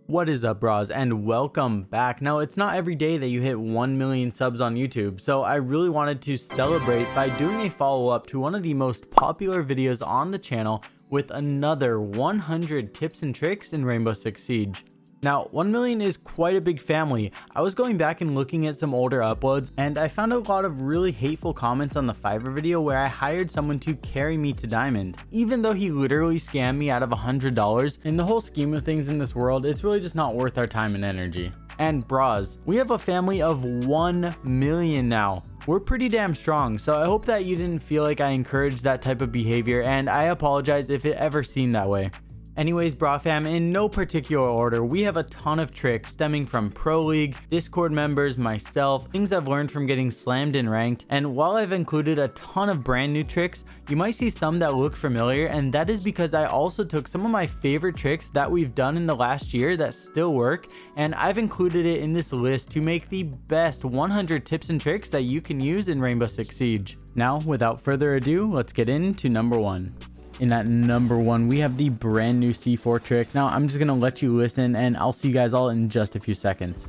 What is up, bros, and welcome back. Now, it's not every day that you hit 1 million subs on YouTube, so I really wanted to celebrate by doing a follow-up to one of the most popular videos on the channel with another 100 tips and tricks in Rainbow Six Siege. Now, 1 million is quite a big family. I was going back and looking at some older uploads, and I found a lot of really hateful comments on the Fiverr video where I hired someone to carry me to Diamond. Even though he literally scammed me out of $100, in the whole scheme of things in this world, it's really just not worth our time and energy. And bras, we have a family of 1 million now. We're pretty damn strong, so I hope that you didn't feel like I encouraged that type of behavior, and I apologize if it ever seemed that way. Anyways, bra fam, in no particular order, we have a ton of tricks stemming from Pro League, Discord members, myself, things I've learned from getting slammed in ranked, and while I've included a ton of brand new tricks, you might see some that look familiar, and that is because I also took some of my favorite tricks that we've done in the last year that still work, and I've included it in this list to make the best 100 tips and tricks that you can use in Rainbow Six Siege. Now, without further ado, let's get into number 1. In at number 1, we have the brand new C4 trick. Now, I'm just going to let you listen, and I'll see you guys all in just a few seconds.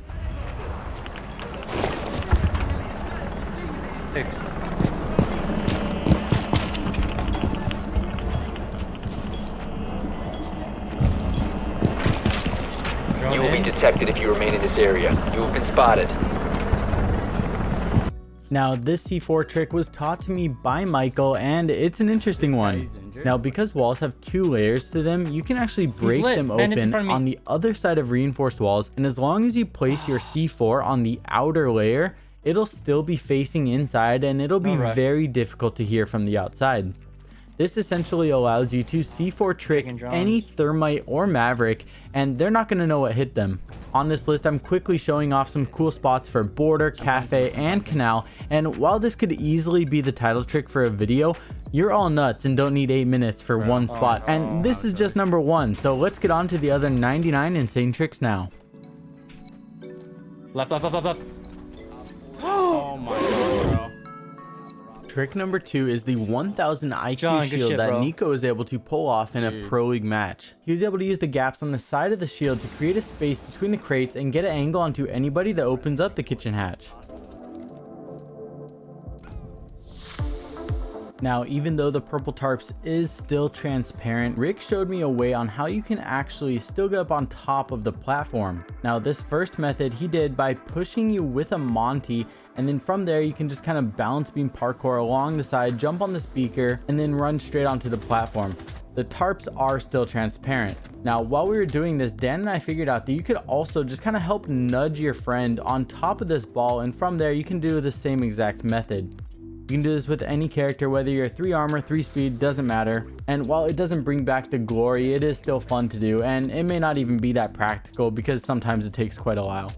You will be detected if you remain in this area. You have been spotted. Now, this C4 trick was taught to me by Michael, and it's an interesting one. Now, because walls have 2 layers to them, you can actually break them open on the other side of reinforced walls, and as long as you place your C4 on the outer layer, it'll still be facing inside, and it'll be very difficult to hear from the outside. This essentially allows you to C4 trick any thermite or maverick, and they're not going to know what hit them. On this list, I'm quickly showing off some cool spots for border, cafe, and canal, and while this could easily be the title trick for a video, you're all nuts and don't need 8 minutes for one spot, and this is just number 1, so let's get on to the other 99 insane tricks now. Left. Oh my god, bro. Trick number 2 is the 1000 IQ shield that Nico was able to pull off in a Pro League match. He was able to use the gaps on the side of the shield to create a space between the crates and get an angle onto anybody that opens up the kitchen hatch. Now, even though the purple tarps is still transparent, Rick showed me a way on how you can actually still get up on top of the platform. Now, this first method he did by pushing you with a Monty, and then from there you can just kind of balance beam parkour along the side, jump on the speaker, and then run straight onto the platform. The tarps are still transparent. Now, while we were doing this, Dan and I figured out that you could also just kind of help nudge your friend on top of this ball, and from there you can do the same exact method. You can do this with any character, whether you're 3 armor, 3 speed, doesn't matter. And while it doesn't bring back the glory, it is still fun to do, and it may not even be that practical because sometimes it takes quite a while.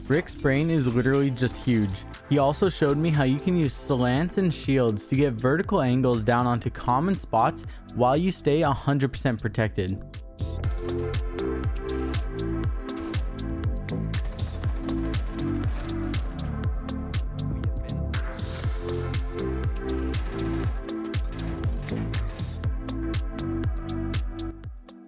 Rick's brain is literally just huge. He also showed me how you can use slants and shields to get vertical angles down onto common spots while you stay 100% protected.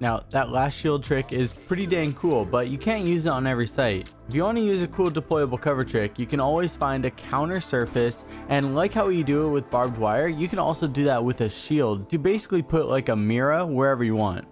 Now, that last shield trick is pretty dang cool, but you can't use it on every site. If you want to use a cool deployable cover trick, you can always find a counter surface, and like how you do it with barbed wire, you can also do that with a shield to basically put like a mirror wherever you want.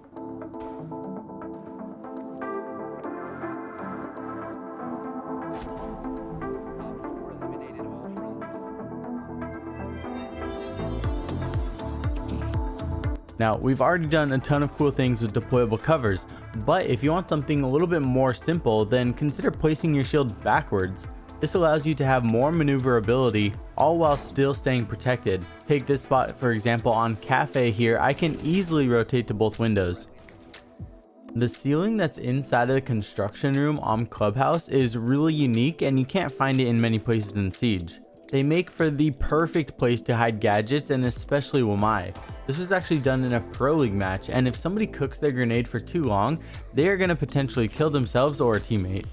Now, we've already done a ton of cool things with deployable covers, but if you want something a little bit more simple, then consider placing your shield backwards. This allows you to have more maneuverability, all while still staying protected. Take this spot for example on cafe here, I can easily rotate to both windows. The ceiling that's inside of the construction room on Clubhouse is really unique, and you can't find it in many places in Siege. They make for the perfect place to hide gadgets, and especially Wamai. This was actually done in a Pro League match, and if somebody cooks their grenade for too long, they are going to potentially kill themselves or a teammate.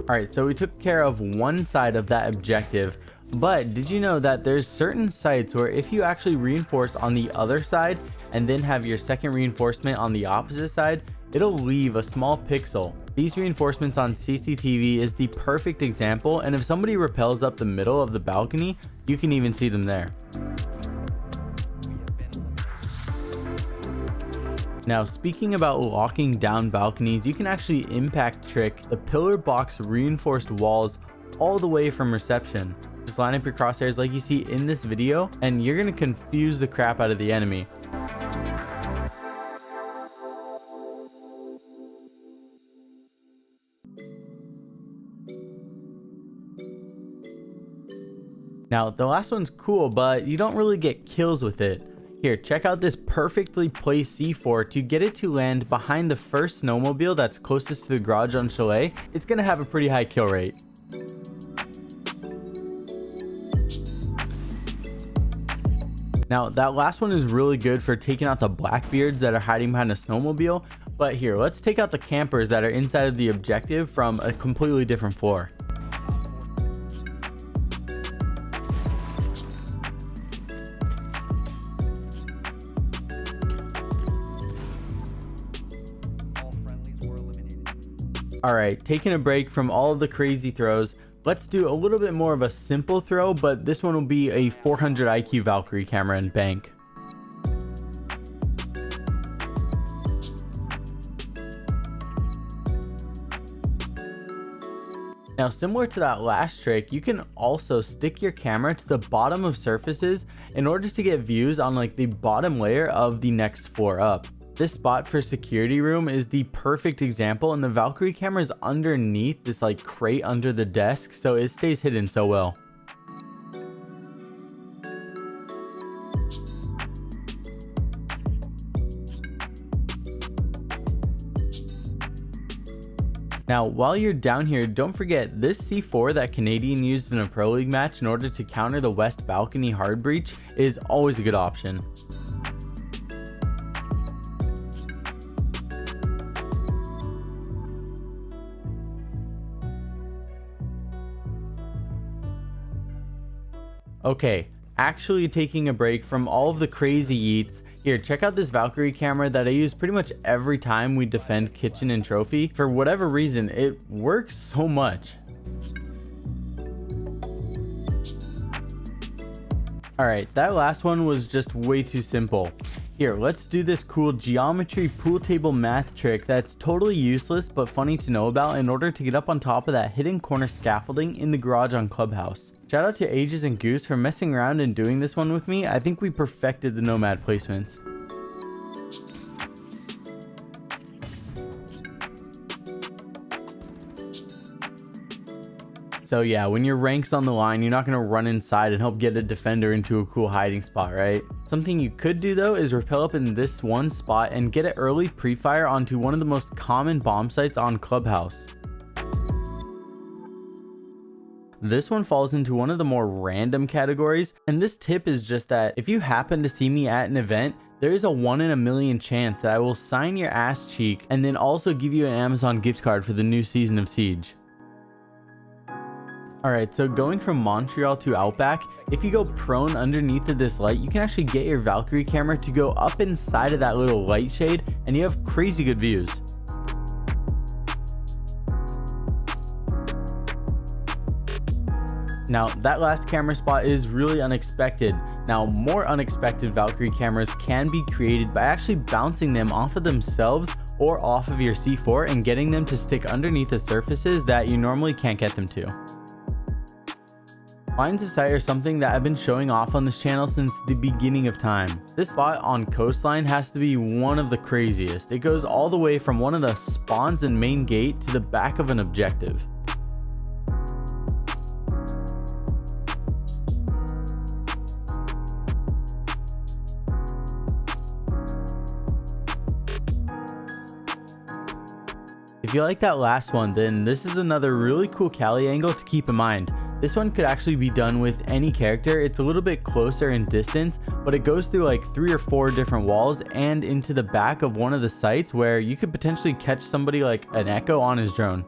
Alright, so we took care of one side of that objective. But did you know that there's certain sites where if you actually reinforce on the other side and then have your second reinforcement on the opposite side, it'll leave a small pixel. These reinforcements on CCTV is the perfect example, and if somebody rappels up the middle of the balcony, you can even see them there. Now, speaking about locking down balconies, you can actually impact trick the pillar box reinforced walls all the way from reception. Just line up your crosshairs like you see in this video, and you're going to confuse the crap out of the enemy. Now, the last one's cool, but you don't really get kills with it. Here, check out this perfectly placed C4 to get it to land behind the first snowmobile that's closest to the garage on Chalet. It's going to have a pretty high kill rate. Now, that last one is really good for taking out the Blackbeards that are hiding behind a snowmobile. But here, let's take out the campers that are inside of the objective from a completely different floor. Alright, taking a break from all of the crazy throws, let's do a little bit more of a simple throw, but this one will be a 400 IQ Valkyrie camera and bank. Now, similar to that last trick, you can also stick your camera to the bottom of surfaces in order to get views on like the bottom layer of the next floor up. This spot for security room is the perfect example, and the Valkyrie camera is underneath this like crate under the desk, so it stays hidden so well. Now, while you're down here, don't forget this C4 that Canadian used in a Pro League match in order to counter the west balcony hard breach is always a good option. Okay, actually taking a break from all of the crazy yeets. Here, check out this Valkyrie camera that I use pretty much every time we defend kitchen and trophy. For whatever reason, it works so much. Alright, that last one was just way too simple. Here, let's do this cool geometry pool table math trick that's totally useless but funny to know about in order to get up on top of that hidden corner scaffolding in the garage on Clubhouse. Shout out to Ages and Goose for messing around and doing this one with me. I think we perfected the Nomad placements. So yeah, when your rank's on the line, you're not going to run inside and help get a defender into a cool hiding spot, right? Something you could do though is rappel up in this one spot and get an early pre-fire onto one of the most common bomb sites on Clubhouse. This one falls into one of the more random categories, and this tip is just that if you happen to see me at an event, there is a 1 in a million chance that I will sign your ass cheek and then also give you an Amazon gift card for the new season of Siege. Alright, so going from Montreal to Outback, if you go prone underneath of this light, you can actually get your Valkyrie camera to go up inside of that little light shade, and you have crazy good views. Now, that last camera spot is really unexpected. Now, more unexpected Valkyrie cameras can be created by actually bouncing them off of themselves or off of your C4 and getting them to stick underneath the surfaces that you normally can't get them to. Lines of sight are something that I've been showing off on this channel since the beginning of time. This spot on Coastline has to be one of the craziest. It goes all the way from one of the spawns and main gate to the back of an objective. If you like that last one, then this is another really cool Cali angle to keep in mind. This one could actually be done with any character. It's a little bit closer in distance, but it goes through like 3 or 4 different walls and into the back of one of the sites where you could potentially catch somebody like an Echo on his drone.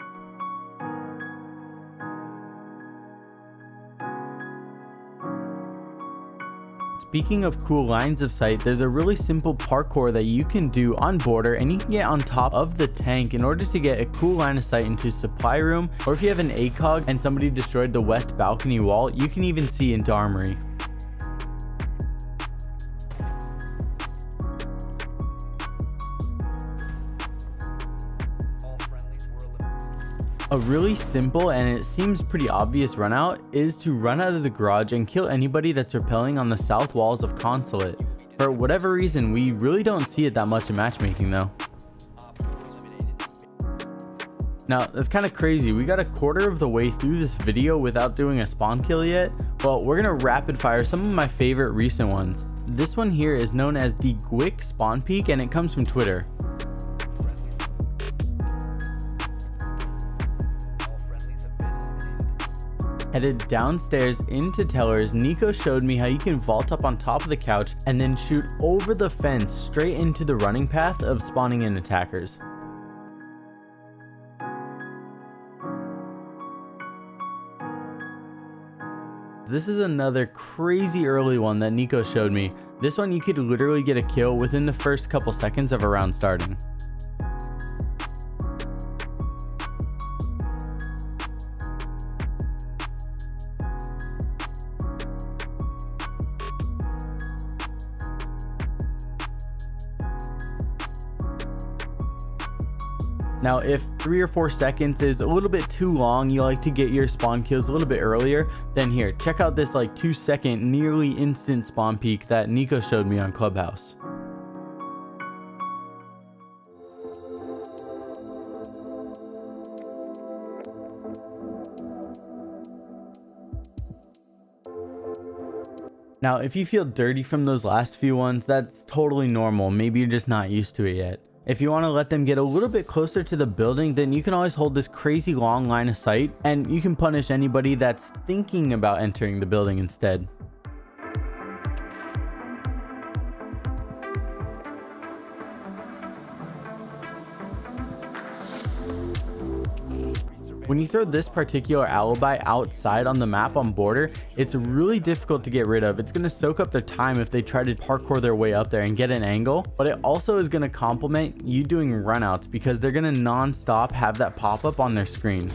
speaking of cool lines of sight, there's a really simple parkour that you can do on border, and you can get on top of the tank in order to get a cool line of sight into supply room, or if you have an ACOG and somebody destroyed the west balcony wall, you can even see into armory. A really simple, and it seems pretty obvious run out, is to run out of the garage and kill anybody that's rappelling on the south walls of Consulate. For whatever reason, we really don't see it that much in matchmaking though. Now, that's kind of crazy. We got a quarter of the way through this video without doing a spawn kill yet. Well, we're gonna rapid fire some of my favorite recent ones. This one here is known as the Gwick spawn peek, and it comes from Twitter. Headed downstairs into Tellers, Nico showed me how you can vault up on top of the couch and then shoot over the fence straight into the running path of spawning in attackers. This is another crazy early one that Nico showed me. This one you could literally get a kill within the first couple seconds of a round starting. Now, if 3 or 4 seconds is a little bit too long, you like to get your spawn kills a little bit earlier, then here, check out this like 2-second nearly instant spawn peek that Nico showed me on Clubhouse. Now, if you feel dirty from those last few ones, that's totally normal. Maybe you're just not used to it yet. If you want to let them get a little bit closer to the building, then you can always hold this crazy long line of sight, and you can punish anybody that's thinking about entering the building instead. When you throw this particular alibi outside on the map on border, it's really difficult to get rid of. It's going to soak up their time if they try to parkour their way up there and get an angle, but it also is going to complement you doing runouts because they're going to non-stop have that pop-up on their screen.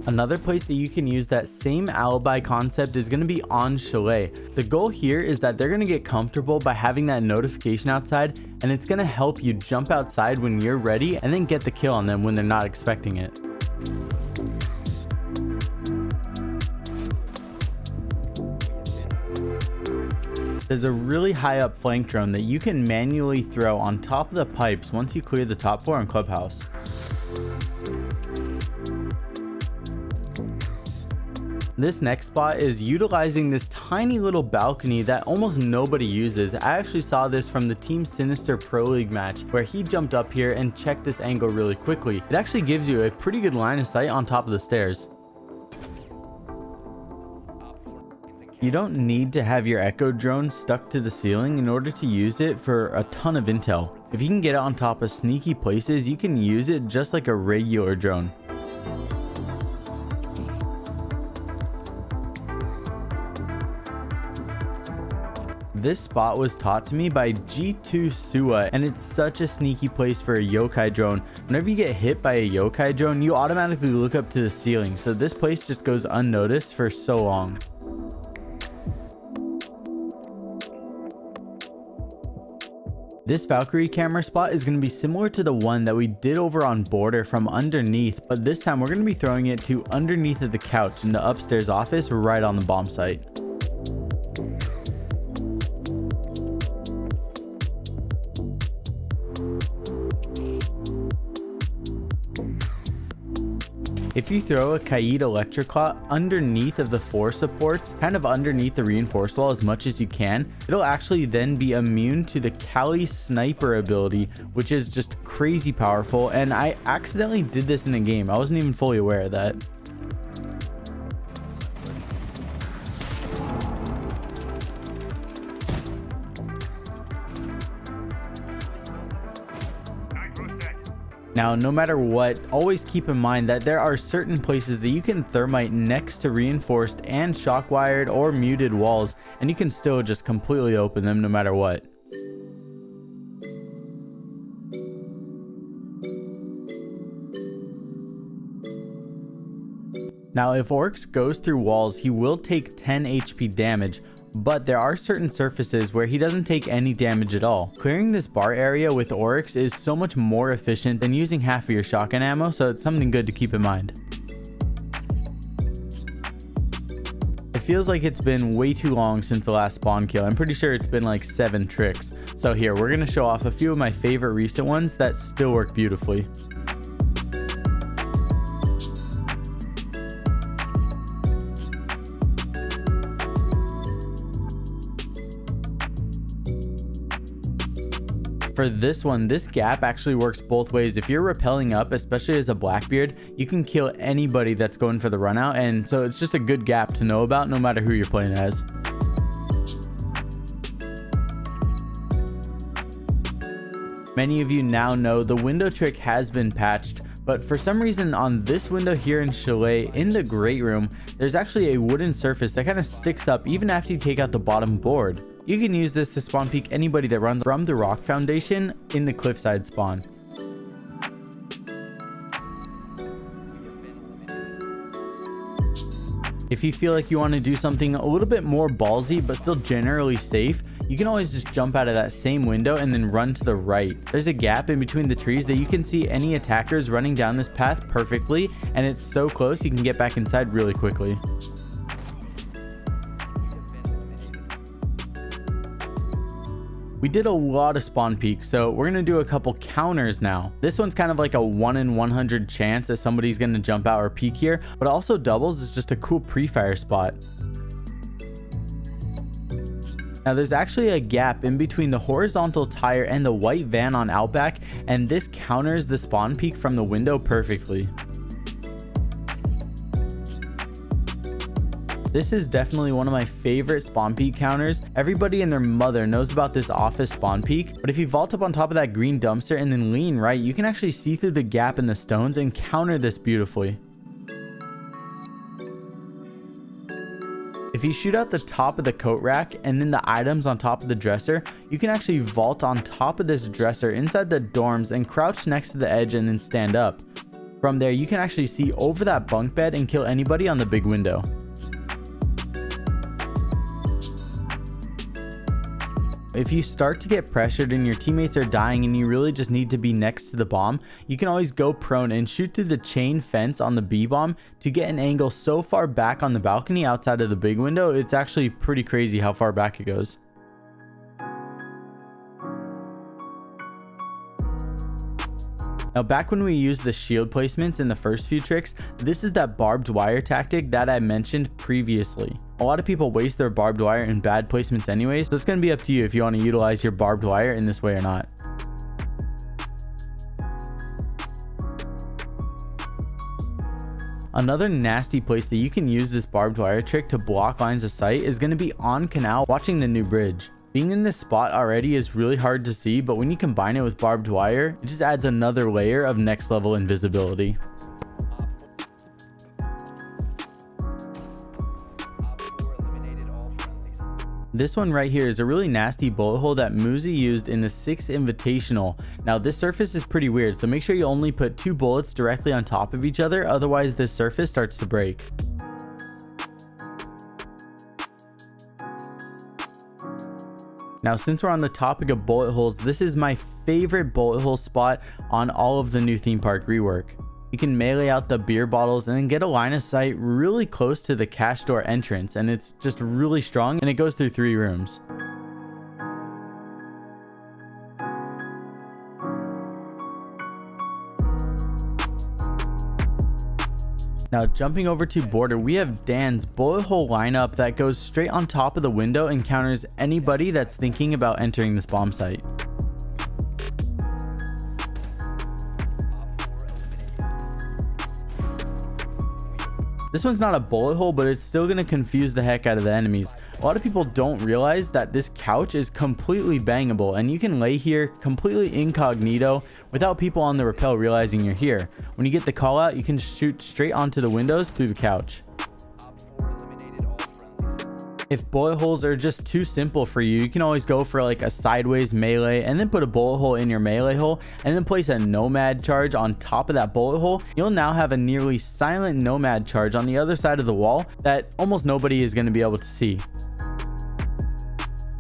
Another place that you can use that same alibi concept is going to be on Chalet. The goal here is that they're going to get comfortable by having that notification outside, and it's going to help you jump outside when you're ready and then get the kill on them when they're not expecting it. There's a really high up flank drone that you can manually throw on top of the pipes once you clear the top floor on Clubhouse. This next spot is utilizing this tiny little balcony that almost nobody uses. I actually saw this from the Team Sinister Pro League match where he jumped up here and checked this angle really quickly. It actually gives you a pretty good line of sight on top of the stairs. You don't need to have your Echo drone stuck to the ceiling in order to use it for a ton of intel. If you can get it on top of sneaky places, you can use it just like a regular drone. This spot was taught to me by G2 Sua, and it's such a sneaky place for a yokai drone. Whenever you get hit by a yokai drone, you automatically look up to the ceiling, so this place just goes unnoticed for so long. This Valkyrie camera spot is going to be similar to the one that we did over on border from underneath, but this time we're going to be throwing it to underneath of the couch in the upstairs office right on the bomb site. If you throw a Kaid Electroclot underneath of the floor supports, kind of underneath the reinforced wall as much as you can, it'll actually then be immune to the Kali Sniper ability, which is just crazy powerful, and I accidentally did this in a game. I wasn't even fully aware of that. Now, no matter what, always keep in mind that there are certain places that you can thermite next to reinforced and shock wired or muted walls, and you can still just completely open them no matter what. Now, if Oryx goes through walls, he will take 10 HP damage, but there are certain surfaces where he doesn't take any damage at all. Clearing this bar area with Oryx is so much more efficient than using half of your shotgun ammo, so it's something good to keep in mind. It feels like it's been way too long since the last spawn kill. I'm pretty sure it's been like 7 tricks. So here, we're going to show off a few of my favorite recent ones that still work beautifully. For this one, this gap actually works both ways. If you're rappelling up, especially as a Blackbeard, you can kill anybody that's going for the run out, and so it's just a good gap to know about no matter who you're playing as. Many of you now know the window trick has been patched, but for some reason on this window here in Chalet in the Great Room, there's actually a wooden surface that kind of sticks up even after you take out the bottom board. You can use this to spawn peek anybody that runs from the rock foundation in the cliffside spawn. If you feel like you want to do something a little bit more ballsy but still generally safe, you can always just jump out of that same window and then run to the right. There's a gap in between the trees that you can see any attackers running down this path perfectly, and it's so close you can get back inside really quickly. We did a lot of spawn peaks, so we're going to do a couple counters now. This one's kind of like a 1 in 100 chance that somebody's going to jump out or peek here, but also doubles is just a cool pre-fire spot. Now there's actually a gap in between the horizontal tire and the white van on Outback, and this counters the spawn peek from the window perfectly. This is definitely one of my favorite spawn peek counters. Everybody and their mother knows about this office spawn peek, but if you vault up on top of that green dumpster and then lean right, you can actually see through the gap in the stones and counter this beautifully. If you shoot out the top of the coat rack and then the items on top of the dresser, you can actually vault on top of this dresser inside the dorms and crouch next to the edge and then stand up. From there, you can actually see over that bunk bed and kill anybody on the big window. If you start to get pressured and your teammates are dying and you really just need to be next to the bomb, you can always go prone and shoot through the chain fence on the B bomb to get an angle so far back on the balcony outside of the big window. It's actually pretty crazy how far back it goes. Now back when we used the shield placements in the first few tricks, this is that barbed wire tactic that I mentioned previously. A lot of people waste their barbed wire in bad placements anyways, so it's going to be up to you if you want to utilize your barbed wire in this way or not. Another nasty place that you can use this barbed wire trick to block lines of sight is going to be on canal watching the new bridge. Being in this spot already is really hard to see, but when you combine it with barbed wire, it just adds another layer of next level invisibility. This one right here is a really nasty bullet hole that Muzi used in the 6th Invitational. Now this surface is pretty weird, so make sure you only put 2 bullets directly on top of each other, otherwise this surface starts to break. Now since we're on the topic of bullet holes, this is my favorite bullet hole spot on all of the new theme park rework. You can melee out the beer bottles and then get a line of sight really close to the cash door entrance, and it's just really strong and it goes through 3 rooms. Now jumping over to border, we have Dan's bullet hole lineup that goes straight on top of the window and counters anybody that's thinking about entering this bomb site. This one's not a bullet hole, but it's still going to confuse the heck out of the enemies. A lot of people don't realize that this couch is completely bangable, and you can lay here completely incognito without people on the rappel realizing you're here. When you get the call out, you can shoot straight onto the windows through the couch. If bullet holes are just too simple for you, you can always go for like a sideways melee and then put a bullet hole in your melee hole and then place a nomad charge on top of that bullet hole. You'll now have a nearly silent nomad charge on the other side of the wall that almost nobody is going to be able to see.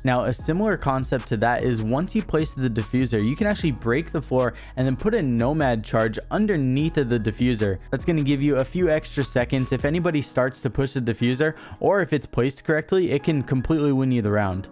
Now, a similar concept to that is once you place the diffuser, you can actually break the floor and then put a nomad charge underneath of the diffuser. That's going to give you a few extra seconds if anybody starts to push the diffuser, or if it's placed correctly, it can completely win you the round.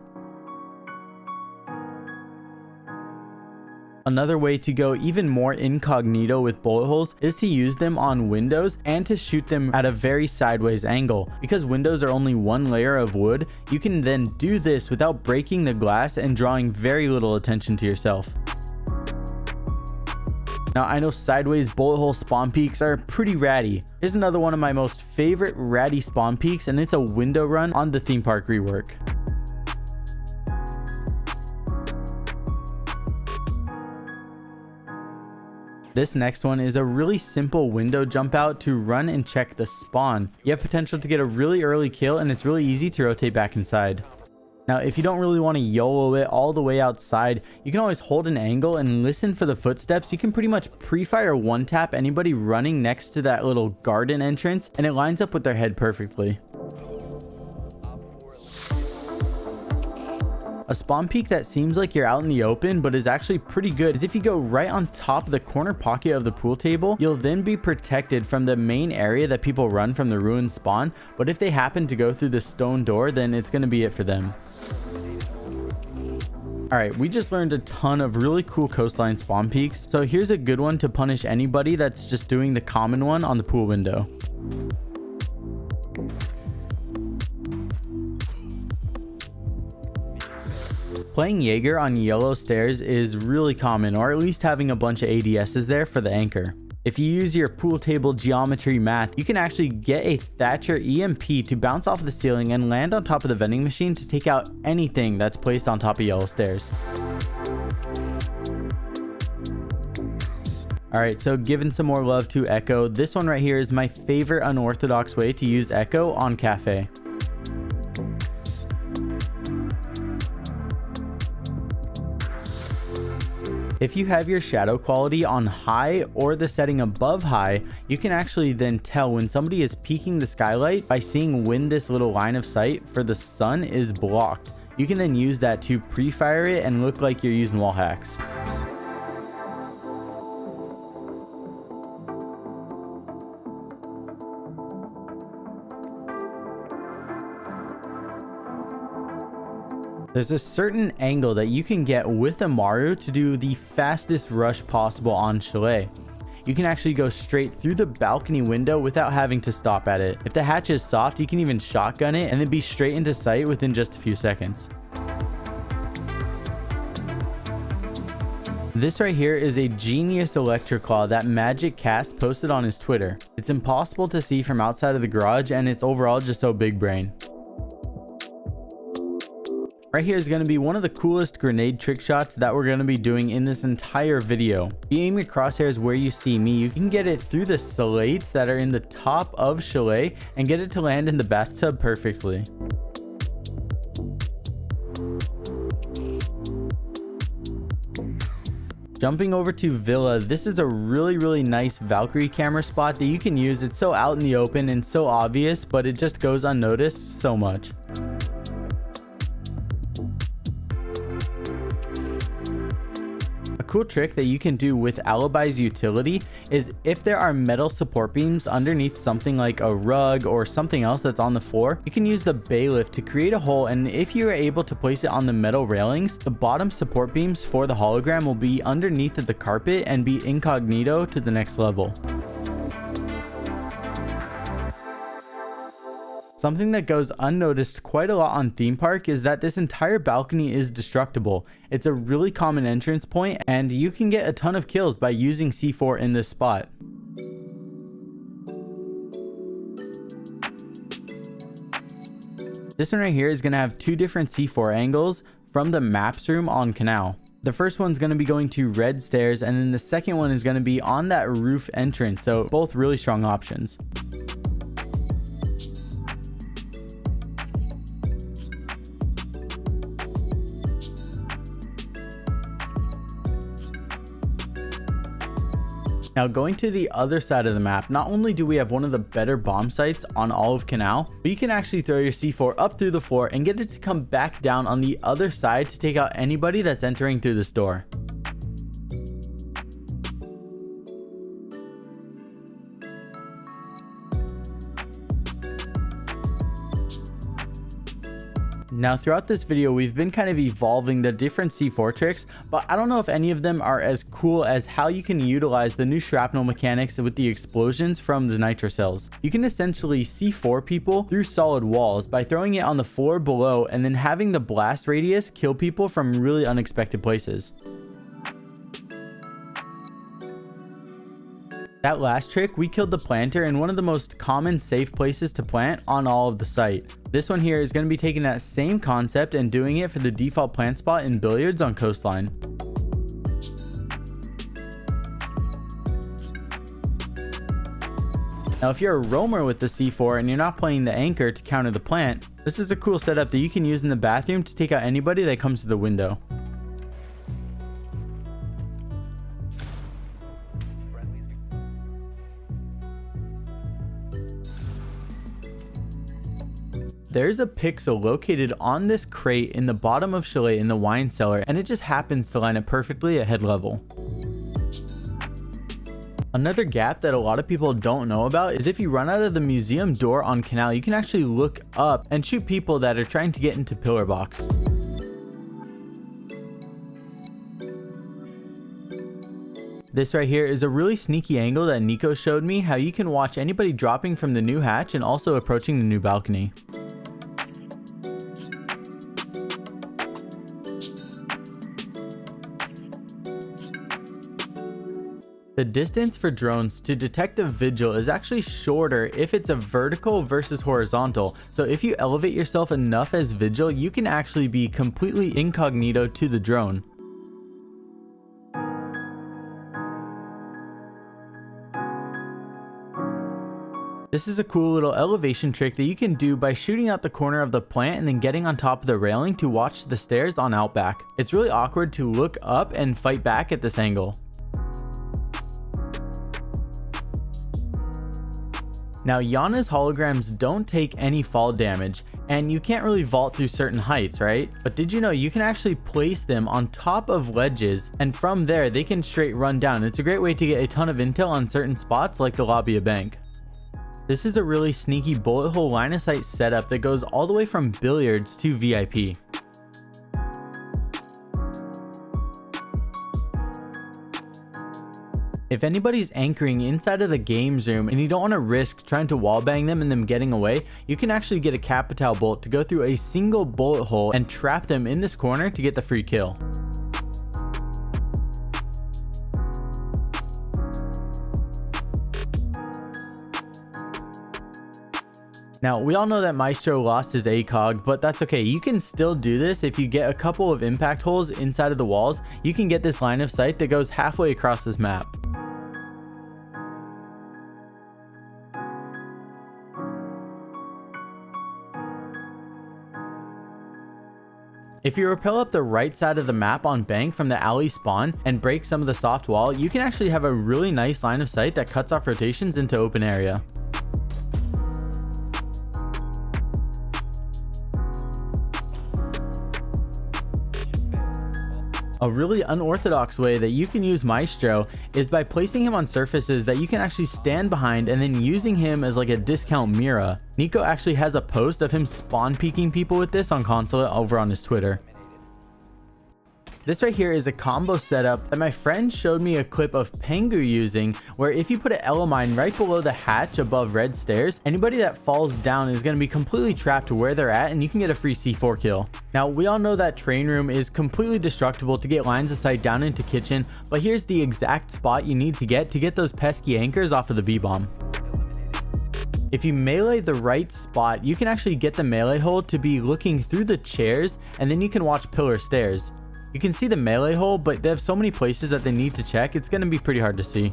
Another way to go even more incognito with bullet holes is to use them on windows and to shoot them at a very sideways angle. Because windows are only one layer of wood, you can then do this without breaking the glass and drawing very little attention to yourself. Now, I know sideways bullet hole spawn peaks are pretty ratty. Here's another one of my most favorite ratty spawn peaks, and it's a window run on the theme park rework. This next one is a really simple window jump out to run and check the spawn. You have potential to get a really early kill, and it's really easy to rotate back inside. Now, if you don't really want to YOLO it all the way outside, you can always hold an angle and listen for the footsteps. You can pretty much pre-fire one tap anybody running next to that little garden entrance, and it lines up with their head perfectly. A spawn peek that seems like you're out in the open but is actually pretty good is if you go right on top of the corner pocket of the pool table. You'll then be protected from the main area that people run from the ruined spawn, but if they happen to go through the stone door, then it's going to be it for them. Alright, we just learned a ton of really cool coastline spawn peeks, so here's a good one to punish anybody that's just doing the common one on the pool window. Playing Jaeger on yellow stairs is really common, or at least having a bunch of ADSs there for the anchor. If you use your pool table geometry math, you can actually get a Thatcher EMP to bounce off the ceiling and land on top of the vending machine to take out anything that's placed on top of yellow stairs. Alright, so giving some more love to Echo, this one right here is my favorite unorthodox way to use Echo on Cafe. If you have your shadow quality on high or the setting above high, you can actually then tell when somebody is peeking the skylight by seeing when this little line of sight for the sun is blocked. You can then use that to pre-fire it and look like you're using wall hacks. There's a certain angle that you can get with Amaru to do the fastest rush possible on Chalet. You can actually go straight through the balcony window without having to stop at it. If the hatch is soft, you can even shotgun it and then be straight into sight within just a few seconds. This right here is a genius Electroclaw that Magic Cast posted on his Twitter. It's impossible to see from outside of the garage, and it's overall just so big brain. Right here is going to be one of the coolest grenade trick shots that we're going to be doing in this entire video. You aim your crosshairs where you see me, you can get it through the slates that are in the top of Chalet and get it to land in the bathtub perfectly. Jumping over to Villa, this is a really nice Valkyrie camera spot that you can use. It's so out in the open and so obvious, but it just goes unnoticed so much. Cool trick that you can do with Alibi's utility is if there are metal support beams underneath something like a rug or something else that's on the floor, you can use the bailiff to create a hole, and if you are able to place it on the metal railings, the bottom support beams for the hologram will be underneath of the carpet and be incognito to the next level. Something that goes unnoticed quite a lot on Theme Park is that this entire balcony is destructible. It's a really common entrance point, and you can get a ton of kills by using C4 in this spot. This one right here is going to have 2 different C4 angles from the maps room on Canal. The first one's going to be going to red stairs, and then the second one is going to be on that roof entrance. So both really strong options. Now going to the other side of the map, not only do we have one of the better bomb sites on all of Canal, but you can actually throw your C4 up through the floor and get it to come back down on the other side to take out anybody that's entering through this door. Now throughout this video, we've been kind of evolving the different C4 tricks, but I don't know if any of them are as cool as how you can utilize the new shrapnel mechanics with the explosions from the nitro cells. You can essentially C4 people through solid walls by throwing it on the floor below and then having the blast radius kill people from really unexpected places. That last trick, we killed the planter in one of the most common safe places to plant on all of the site. This one here is going to be taking that same concept and doing it for the default plant spot in Billiards on Coastline. Now if you're a roamer with the C4 and you're not playing the anchor to counter the plant, this is a cool setup that you can use in the bathroom to take out anybody that comes to the window. There's a pixel located on this crate in the bottom of Chalet in the wine cellar, and it just happens to line up perfectly at head level. Another gap that a lot of people don't know about is if you run out of the museum door on Canal, you can actually look up and shoot people that are trying to get into pillar box. This right here is a really sneaky angle that Nico showed me, how you can watch anybody dropping from the new hatch and also approaching the new balcony. The distance for drones to detect a vigil is actually shorter if it's a vertical versus horizontal. So if you elevate yourself enough as vigil, you can actually be completely incognito to the drone. This is a cool little elevation trick that you can do by shooting out the corner of the plant and then getting on top of the railing to watch the stairs on Outback. It's really awkward to look up and fight back at this angle. Now Iana's holograms don't take any fall damage, and you can't really vault through certain heights, right? But did you know you can actually place them on top of ledges, and from there they can straight run down. It's a great way to get a ton of intel on certain spots like the lobby of bank. This is a really sneaky bullet hole line of sight setup that goes all the way from Billiards to VIP. If anybody's anchoring inside of the games room and you don't want to risk trying to wallbang them and them getting away, you can actually get a Capital bolt to go through a single bullet hole and trap them in this corner to get the free kill. Now, we all know that Maestro lost his ACOG, but that's okay. You can still do this if you get a couple of impact holes inside of the walls. You can get this line of sight that goes halfway across this map. If you rappel up the right side of the map on bank from the alley spawn and break some of the soft wall, you can actually have a really nice line of sight that cuts off rotations into open area. A really unorthodox way that you can use Maestro is by placing him on surfaces that you can actually stand behind and then using him as like a discount Mira. Nico actually has a post of him spawn peeking people with this on Consulate over on his Twitter. This right here is a combo setup that my friend showed me a clip of Pengu using, where if you put an Elemine right below the hatch above red stairs, anybody that falls down is going to be completely trapped to where they're at and you can get a free C4 kill. Now, we all know that train room is completely destructible to get lines of sight down into kitchen, but here's the exact spot you need to get those pesky anchors off of the B-bomb. If you melee the right spot, you can actually get the melee hole to be looking through the chairs, and then you can watch pillar stairs. You can see the melee hole, but they have so many places that they need to check, it's going to be pretty hard to see.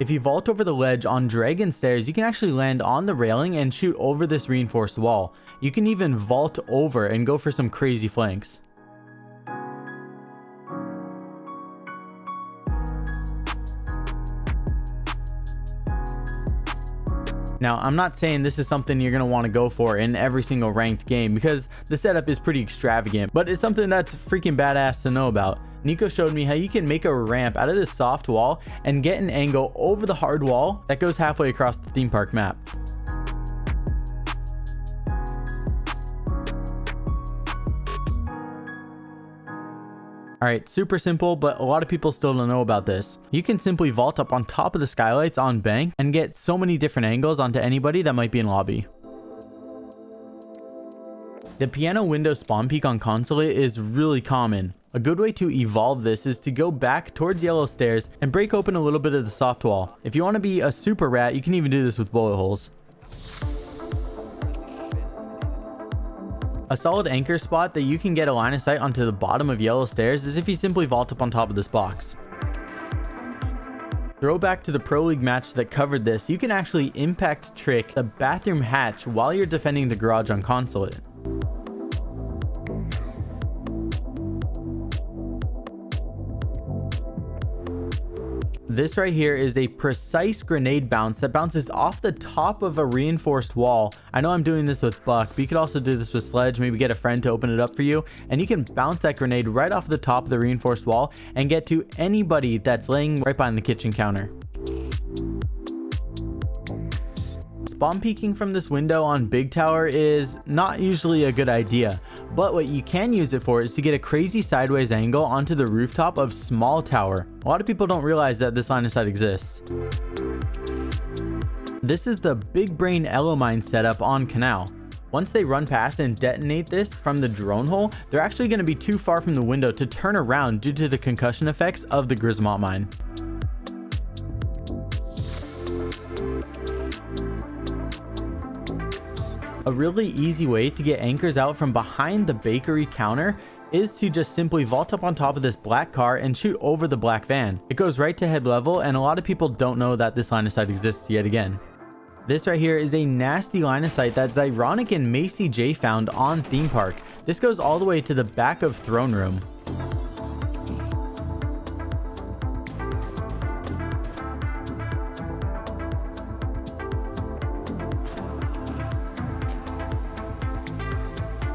If you vault over the ledge on Dragon Stairs, you can actually land on the railing and shoot over this reinforced wall. You can even vault over and go for some crazy flanks. Now, I'm not saying this is something you're going to want to go for in every single ranked game because the setup is pretty extravagant, but it's something that's freaking badass to know about. Nico showed me how you can make a ramp out of this soft wall and get an angle over the hard wall that goes halfway across the theme park map. Alright, super simple, but a lot of people still don't know about this. You can simply vault up on top of the skylights on bank and get so many different angles onto anybody that might be in lobby. The piano window spawn peek on Consulate is really common. A good way to evolve this is to go back towards yellow stairs and break open a little bit of the soft wall. If you want to be a super rat, you can even do this with bullet holes. A solid anchor spot that you can get a line of sight onto the bottom of yellow stairs is if you simply vault up on top of this box. Throwback to the Pro League match that covered this, you can actually impact trick the bathroom hatch while you're defending the garage on Consulate. This right here is a precise grenade bounce that bounces off the top of a reinforced wall. I know I'm doing this with Buck, but you could also do this with Sledge, maybe get a friend to open it up for you, and you can bounce that grenade right off the top of the reinforced wall and get to anybody that's laying right behind the kitchen counter. Spawn peeking from this window on Big Tower is not usually a good idea, but what you can use it for is to get a crazy sideways angle onto the rooftop of Small Tower. A lot of people don't realize that this line of sight exists. This is the Big Brain Elomine setup on Canal. Once they run past and detonate this from the drone hole, they're actually going to be too far from the window to turn around due to the concussion effects of the Grismont mine. A really easy way to get anchors out from behind the bakery counter is to just simply vault up on top of this black car and shoot over the black van. It goes right to head level, and a lot of people don't know that this line of sight exists yet again. This right here is a nasty line of sight that Zyronic and Macy J found on Theme Park. This goes all the way to the back of Throne Room.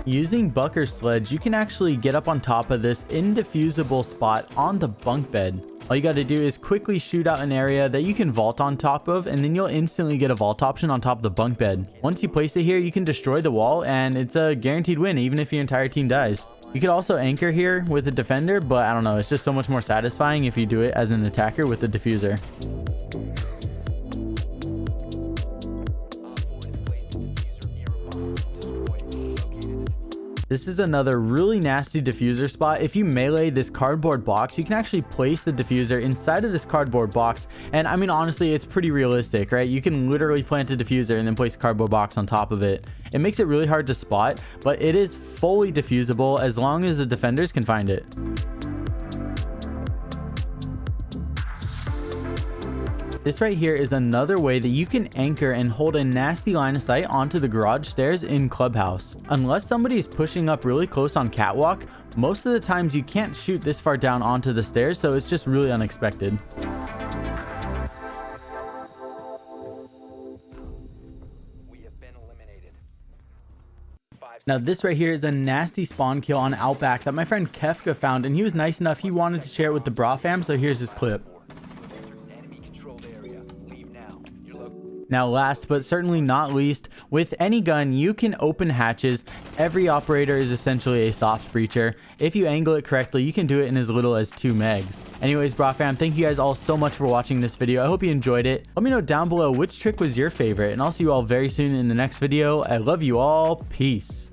Using Bucker Sledge, you can actually get up on top of this indefusable spot on the bunk bed. All you got to do is quickly shoot out an area that you can vault on top of, and then you'll instantly get a vault option on top of the bunk bed. Once you place it here, you can destroy the wall, and it's a guaranteed win even if your entire team dies. You could also anchor here with a defender, but I don't know, it's just so much more satisfying if you do it as an attacker with the diffuser. This is another really nasty diffuser spot. If you melee this cardboard box, you can actually place the diffuser inside of this cardboard box. And I mean, honestly, it's pretty realistic, right? You can literally plant a diffuser and then place a cardboard box on top of it. It makes it really hard to spot, but it is fully diffusable as long as the defenders can find it. This right here is another way that you can anchor and hold a nasty line of sight onto the garage stairs in Clubhouse. Unless somebody is pushing up really close on Catwalk, most of the times you can't shoot this far down onto the stairs, so it's just really unexpected. Now this right here is a nasty spawn kill on Outback that my friend Kefka found, and he was nice enough, he wanted to share it with the Bra fam, so here's his clip. Now last but certainly not least, with any gun you can open hatches. Every operator is essentially a soft breacher. If you angle it correctly, you can do it in as little as 2 megs. Anyways, Bra fam, thank you guys all so much for watching this video. I hope you enjoyed it. Let me know down below which trick was your favorite, and I'll see you all very soon in the next video. I love you all. Peace.